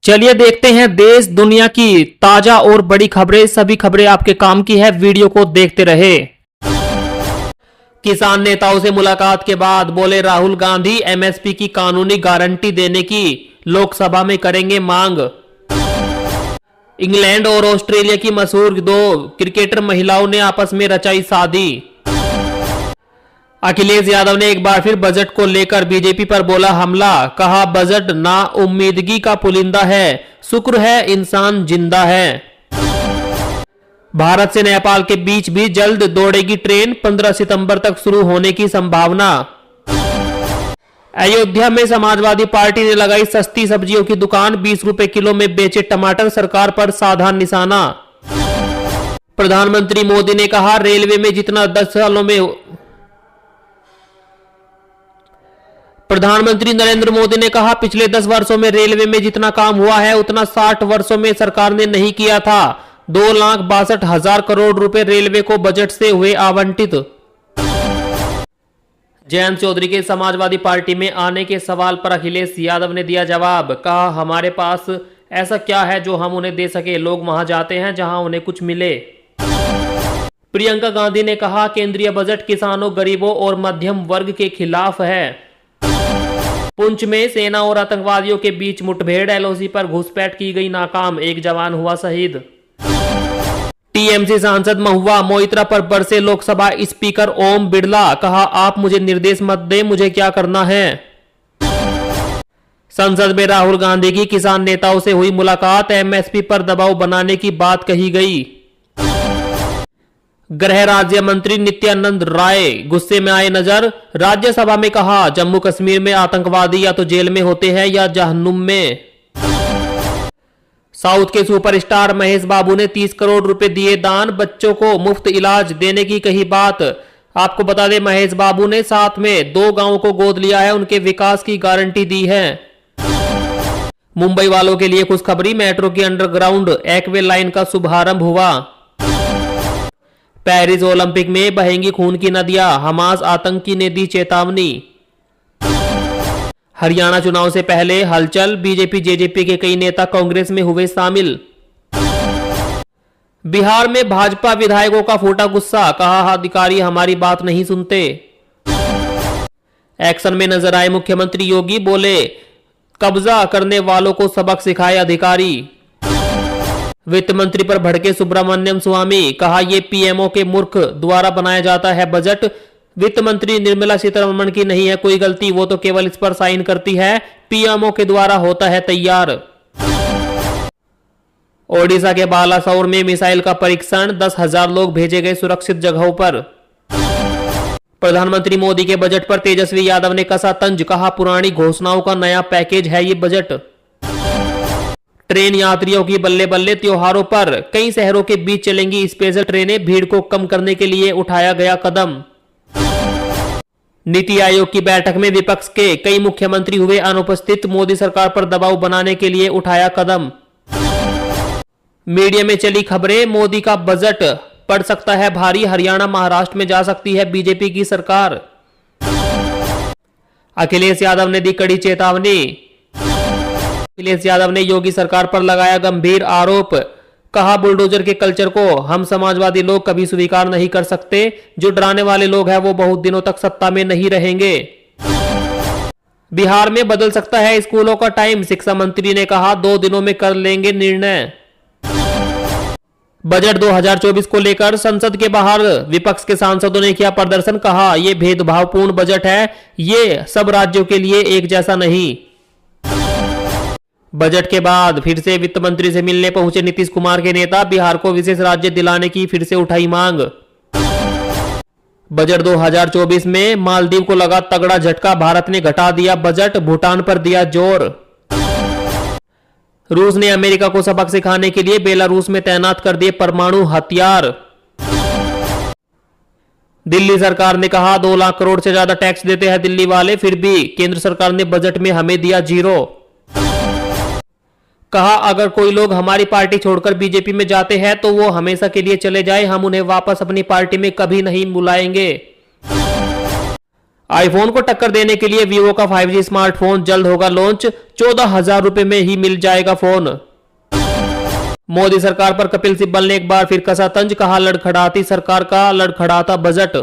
चलिए देखते हैं देश दुनिया की ताजा और बड़ी खबरें। सभी खबरें आपके काम की है, वीडियो को देखते रहे। किसान नेताओं से मुलाकात के बाद बोले राहुल गांधी, एमएसपी की कानूनी गारंटी देने की लोकसभा में करेंगे मांग। इंग्लैंड और ऑस्ट्रेलिया की मशहूर दो क्रिकेटर महिलाओं ने आपस में रचाई शादी। अखिलेश यादव ने एक बार फिर बजट को लेकर बीजेपी पर बोला हमला। कहा बजट नाउम्मीदगी का पुलिंदा है, शुक्र है इंसान जिंदा है। भारत से नेपाल के बीच भी जल्द दौड़ेगी ट्रेन, 15 सितंबर तक शुरू होने की संभावना। अयोध्या में समाजवादी पार्टी ने लगाई सस्ती सब्जियों की दुकान, 20 रुपए किलो में बेचे टमाटर, सरकार पर साधा निशाना। प्रधानमंत्री मोदी ने कहा रेलवे में जितना 10 सालों में प्रधानमंत्री नरेंद्र मोदी ने कहा पिछले 10 वर्षों में रेलवे में जितना काम हुआ है उतना 60 वर्षों में सरकार ने नहीं किया था। 2,62,000 करोड़ रुपए रेलवे को बजट से हुए आवंटित। जयंत चौधरी के समाजवादी पार्टी में आने के सवाल पर अखिलेश यादव ने दिया जवाब। कहा हमारे पास ऐसा क्या है जो हम उन्हें दे सके, लोग वहां जाते हैं जहां उन्हें कुछ मिले। प्रियंका गांधी ने कहा केंद्रीय बजट किसानों, गरीबों और मध्यम वर्ग के खिलाफ है। पुंछ में सेना और आतंकवादियों के बीच मुठभेड़, एलओसी पर घुसपैठ की गई नाकाम, एक जवान हुआ शहीद। टीएमसी सांसद महुआ मोइत्रा पर बरसे लोकसभा स्पीकर ओम बिरला। कहा आप मुझे निर्देश मत दें, मुझे क्या करना है। संसद में राहुल गांधी की किसान नेताओं से हुई मुलाकात, एमएसपी पर दबाव बनाने की बात कही गई। गृह राज्य मंत्री नित्यानंद राय गुस्से में आए नजर। राज्यसभा में कहा जम्मू कश्मीर में आतंकवादी या तो जेल में होते हैं या जहन्नुम में। साउथ के सुपरस्टार महेश बाबू ने 30 करोड़ रुपए दिए दान, बच्चों को मुफ्त इलाज देने की कही बात। आपको बता दें महेश बाबू ने साथ में 2 गांवों को गोद लिया है, उनके विकास की गारंटी दी है। मुंबई वालों के लिए खुशखबरी, मेट्रो की अंडरग्राउंड एक्वे लाइन का शुभारंभ हुआ। पेरिस ओलंपिक में बहेंगी खून की नदियां, हमास आतंकी ने दी चेतावनी। हरियाणा चुनाव से पहले हलचल, बीजेपी जेजेपी के कई नेता कांग्रेस में हुए शामिल। बिहार में भाजपा विधायकों का फूटा गुस्सा। कहा अधिकारी हमारी बात नहीं सुनते। एक्शन में नजर आए मुख्यमंत्री योगी, बोले कब्जा करने वालों को सबक सिखाए अधिकारी। वित्त मंत्री पर भड़के सुब्रमण्यम स्वामी। कहा यह पीएमओ के मूर्ख द्वारा बनाया जाता है बजट, वित्त मंत्री निर्मला सीतारमण की नहीं है कोई गलती, वो तो केवल इस पर साइन करती है, पीएमओ के द्वारा होता है तैयार। ओडिशा के बालासोर में मिसाइल का परीक्षण, 10,000 लोग भेजे गए सुरक्षित जगहों पर। प्रधानमंत्री मोदी के बजट पर तेजस्वी यादव ने कसा तंज। कहा पुरानी घोषणाओं का नया पैकेज है ये बजट। ट्रेन यात्रियों की बल्ले बल्ले, त्योहारों पर कई शहरों के बीच चलेंगी स्पेशल ट्रेनें, भीड़ को कम करने के लिए उठाया गया कदम। नीति आयोग की बैठक में विपक्ष के कई मुख्यमंत्री हुए अनुपस्थित, मोदी सरकार पर दबाव बनाने के लिए उठाया कदम। मीडिया में चली खबरें, मोदी का बजट पड़ सकता है भारी, हरियाणा महाराष्ट्र में जा सकती है बीजेपी की सरकार। अखिलेश यादव ने दी कड़ी चेतावनी। अखिलेश यादव ने योगी सरकार पर लगाया गंभीर आरोप। कहा बुलडोजर के कल्चर को हम समाजवादी लोग कभी स्वीकार नहीं कर सकते, जो डराने वाले लोग हैं वो बहुत दिनों तक सत्ता में नहीं रहेंगे। बिहार में बदल सकता है स्कूलों का टाइम, शिक्षा मंत्री ने कहा 2 दिनों में कर लेंगे निर्णय। बजट 2024 को लेकर संसद के बाहर विपक्ष के सांसदों ने किया प्रदर्शन। कहा यह भेदभावपूर्ण बजट है, ये सब राज्यों के लिए एक जैसा नहीं। बजट के बाद फिर से वित्त मंत्री से मिलने पहुंचे नीतीश कुमार के नेता, बिहार को विशेष राज्य दिलाने की फिर से उठाई मांग। बजट 2024 में मालदीव को लगा तगड़ा झटका, भारत ने घटा दिया बजट, भूटान पर दिया जोर। रूस ने अमेरिका को सबक सिखाने के लिए बेलारूस में तैनात कर दिए परमाणु हथियार। दिल्ली सरकार ने कहा 2 लाख करोड़ से ज्यादा टैक्स देते हैं दिल्ली वाले, फिर भी केंद्र सरकार ने बजट में हमें दिया 0। कहा अगर कोई लोग हमारी पार्टी छोड़कर बीजेपी में जाते हैं तो वो हमेशा के लिए चले जाए, हम उन्हें वापस अपनी पार्टी में कभी नहीं बुलाएंगे। आईफोन को टक्कर देने के लिए वीवो का 5G स्मार्टफोन जल्द होगा लॉन्च, 14,000 रुपए में ही मिल जाएगा फोन। मोदी सरकार पर कपिल सिब्बल ने एक बार फिर कसा तंज, कहा लड़खड़ाती सरकार का लड़खड़ाता बजट।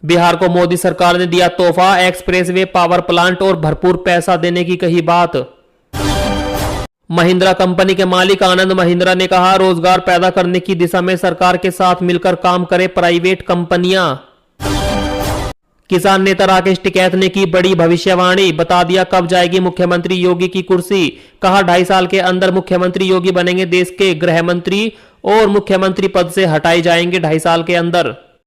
बिहार को मोदी सरकार ने दिया तोहफा, एक्सप्रेसवे, पावर प्लांट और भरपूर पैसा देने की कही बात। महिंद्रा कंपनी के मालिक आनंद महिंद्रा ने कहा रोजगार पैदा करने की दिशा में सरकार के साथ मिलकर काम करे प्राइवेट कंपनियां। किसान नेता राकेश टिकैत ने की बड़ी भविष्यवाणी, बता दिया कब जाएगी मुख्यमंत्री योगी की कुर्सी। कहा 2.5 साल के अंदर मुख्यमंत्री योगी बनेंगे देश के गृह मंत्री और मुख्यमंत्री पद से हटाए जाएंगे 2.5 साल के अंदर।